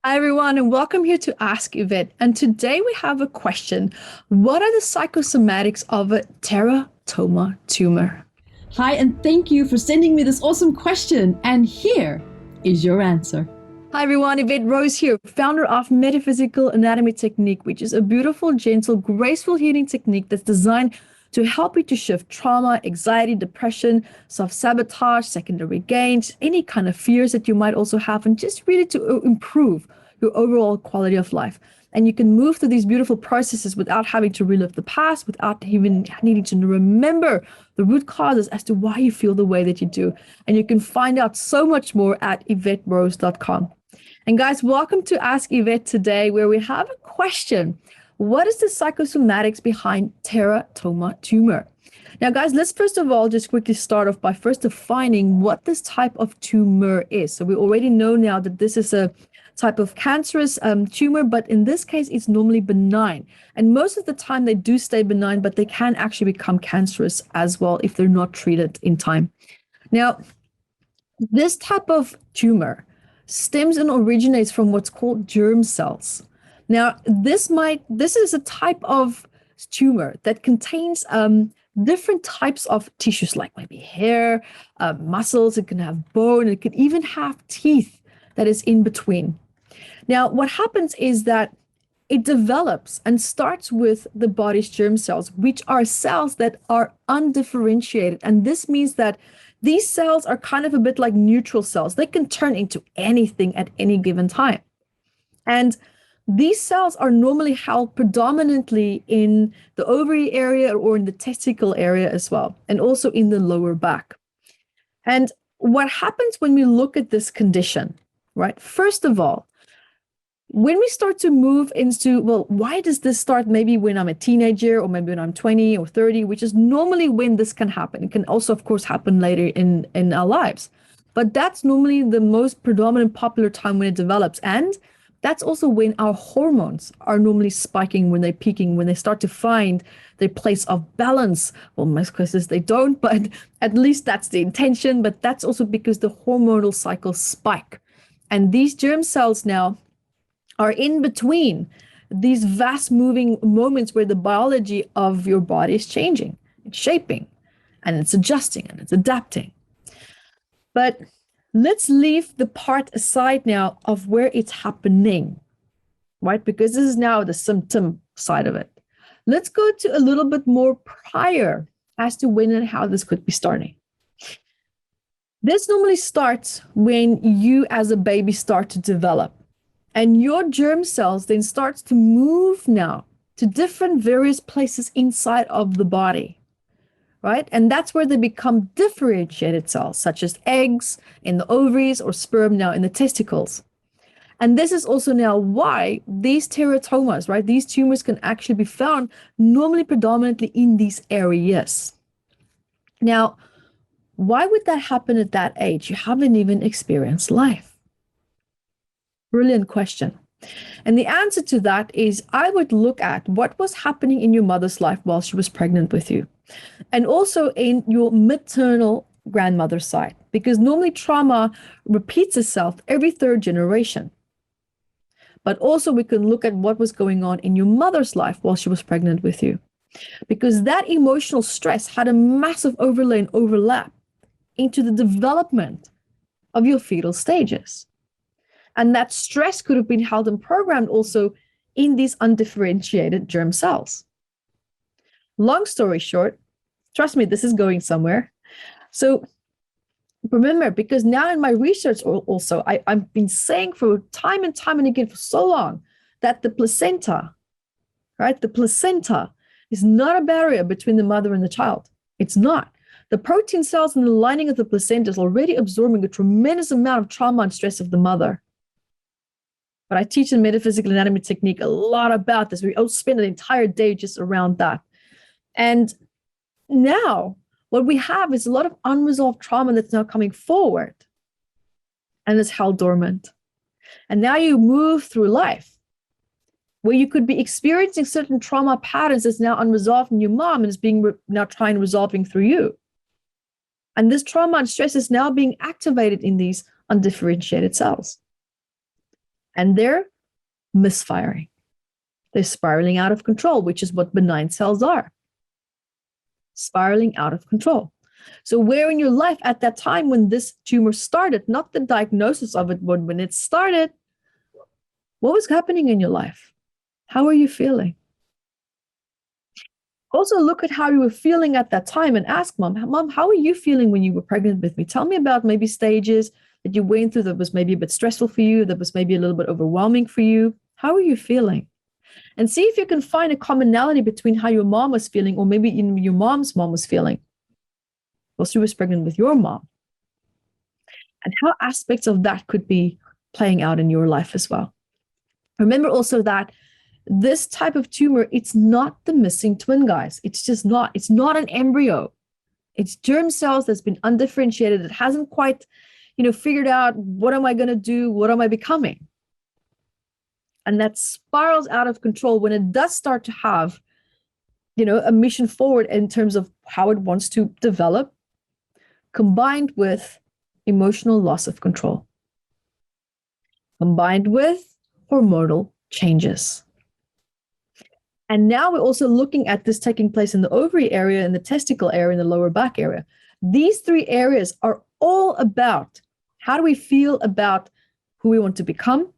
Hi, everyone, and welcome here to Ask Yvette. And today we have a question. What are the psychosomatics of a teratoma tumor? Hi, and thank you for sending me this awesome question. And here is your answer. Hi, everyone. Yvette Rose here, founder of Metaphysical Anatomy Technique, which is a beautiful, gentle, graceful healing technique that's designed to help you to shift trauma, anxiety, depression, self sabotage, secondary gains, any kind of fears that you might also have, and just really to improve your overall quality of life. And you can move through these beautiful processes without having to relive the past, without even needing to remember the root causes as to why you feel the way that you do. And you can find out so much more at YvetteRose.com. And guys, welcome to Ask Yvette today, where we have a question. What is the psychosomatics behind teratoma tumor? Now, guys, let's first of all just quickly start off by first defining what this type of tumor is. So we already know now that this is a type of cancerous tumor, but in this case, it's normally benign. And most of the time, they do stay benign, but they can actually become cancerous as well if they're not treated in time. Now, this type of tumor stems and originates from what's called germ cells. Now, this is a type of tumor that contains different types of tissues, like maybe hair, muscles. It can have bone. It could even have teeth that is in between. Now, what happens is that it develops and starts with the body's germ cells, which are cells that are undifferentiated. And this means that these cells are kind of a bit like neutral cells. They can turn into anything at any given time. And these cells are normally held predominantly in the ovary area or in the testicle area as well, and also in the lower back. And what happens when we look at this condition, right? First of all, when we start to move into, well, why does this start maybe when I'm a teenager or maybe when I'm 20 or 30, which is normally when this can happen. It can also, of course, happen later in our lives. But that's normally the most predominant popular time when it develops. And that's also when our hormones are normally spiking, when they're peaking, when they start to find their place of balance. Well, most cases they don't, but at least that's the intention. But that's also because the hormonal cycles spike. And these germ cells now are in between these vast moving moments where the biology of your body is changing, it's shaping, and it's adjusting and it's adapting. But let's leave the part aside now of where it's happening, right? Because this is now the symptom side of it. Let's go to a little bit more prior as to when and how this could be starting. This normally starts when you as a baby start to develop. And your germ cells then starts to move now to different various places inside of the body, right? And that's where they become differentiated cells, such as eggs in the ovaries or sperm now in the testicles. And this is also now why these teratomas, right? These tumors can actually be found normally predominantly in these areas. Now, why would that happen at that age? You haven't even experienced life. Brilliant question. And the answer to that is I would look at what was happening in your mother's life while she was pregnant with you, and also in your maternal grandmother's side, because normally trauma repeats itself every third generation. But also, we can look at what was going on in your mother's life while she was pregnant with you, because that emotional stress had a massive overlay and overlap into the development of your fetal stages. And that stress could have been held and programmed also in these undifferentiated germ cells. Long story short, trust me, this is going somewhere. So remember, because now in my research also, I've been saying for time and time and again for so long that the placenta, right? The placenta is not a barrier between the mother and the child. It's not. The protein cells in the lining of the placenta is already absorbing a tremendous amount of trauma and stress of the mother. But I teach in Metaphysical Anatomy Technique a lot about this. We spend an entire day just around that. And now what we have is a lot of unresolved trauma that's now coming forward and is held dormant. And now you move through life where you could be experiencing certain trauma patterns that's now unresolved in your mom and is being now trying resolving through you. And this trauma and stress is now being activated in these undifferentiated cells. and they're misfiring. They're spiraling out of control, which is what benign cells are. Spiraling out of control. So where in your life at that time when this tumor started, not the diagnosis of it, but when it started, what was happening in your life? How are you feeling? Also look at how you were feeling at that time and ask mom, how are you feeling when you were pregnant with me? Tell me about maybe stages that you went through that was maybe a bit stressful for you, that was maybe a little bit overwhelming for you. How are you feeling? And see if you can find a commonality between how your mom was feeling, or maybe even your mom's mom was feeling while she was pregnant with your mom. And how aspects of that could be playing out in your life as well. Remember also that this type of tumor, it's not the missing twin, guys. It's just not. It's not an embryo. It's germ cells that's been undifferentiated. It hasn't quite, figured out, what am I going to do? What am I becoming? And that spirals out of control when it does start to have, a mission forward in terms of how it wants to develop, combined with emotional loss of control, combined with hormonal changes. And now we're also looking at this taking place in the ovary area, in the testicle area, in the lower back area. These three areas are all about how do we feel about who we want to become?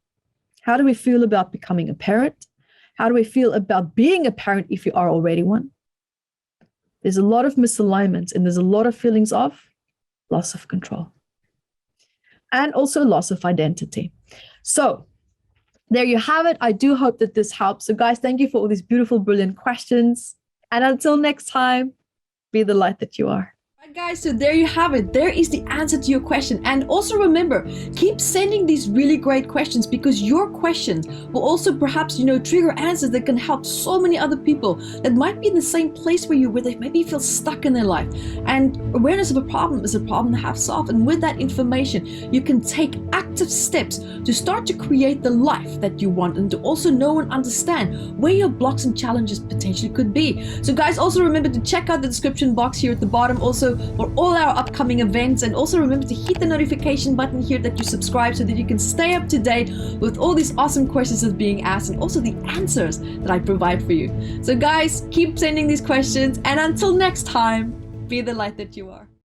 How do we feel about becoming a parent? How do we feel about being a parent if you are already one? There's a lot of misalignments, and there's a lot of feelings of loss of control and also loss of identity. So there you have it. I do hope that this helps. So guys, thank you for all these beautiful, brilliant questions. And until next time, be the light that you are. Guys, so there you have it. There is the answer to your question. And also remember, keep sending these really great questions, because your questions will also perhaps, trigger answers that can help so many other people that might be in the same place where they maybe feel stuck in their life. And awareness of a problem is a problem to have solved. And with that information, you can take active steps to start to create the life that you want, and to also know and understand where your blocks and challenges potentially could be. So guys, also remember to check out the description box here at the bottom also for all our upcoming events, and also remember to hit the notification button here that you subscribe, so that you can stay up to date with all these awesome questions that are being asked, and also the answers that I provide for you. So guys, keep sending these questions, and until next time, be the light that you are.